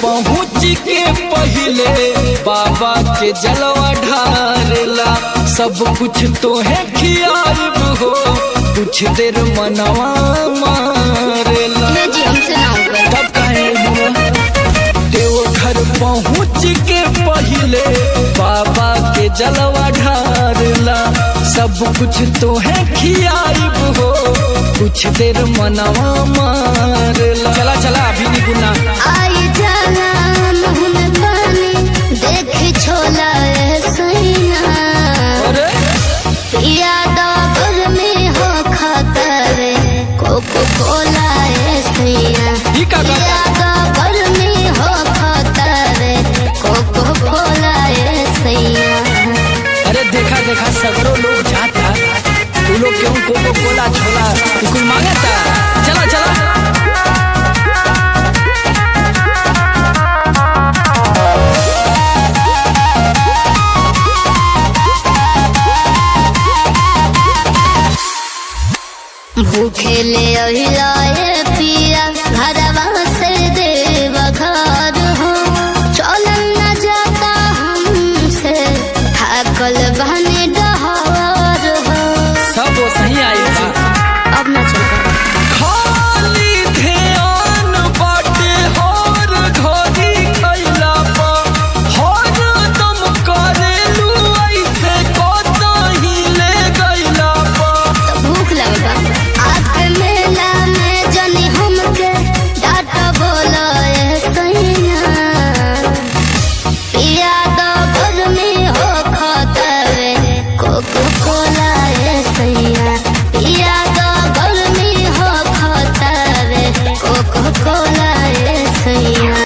पहुँच के पहले बाबा के जलवा ढारेला। सब कुछ तो है खियाब हो, कुछ देर मनवा मारेला। तब कहे देवघर पहुँच के पहले बाबा के जलवा ढारेला। सब कुछ तो है खियाब हो, कुछ देर मनवा मारेला। चला चला अभी नहीं गुना आई जाना मुँह में पानी देख छोला सैया। यादव में हो खतर कोको कोला सैया। यादव में हो खतर कोको कोला सैया। अरे देखा देखा सगरों लोग जाता, तू लोग क्यों कोको कोला छोला कुछ मांगता। चला चला भूखे ले पिया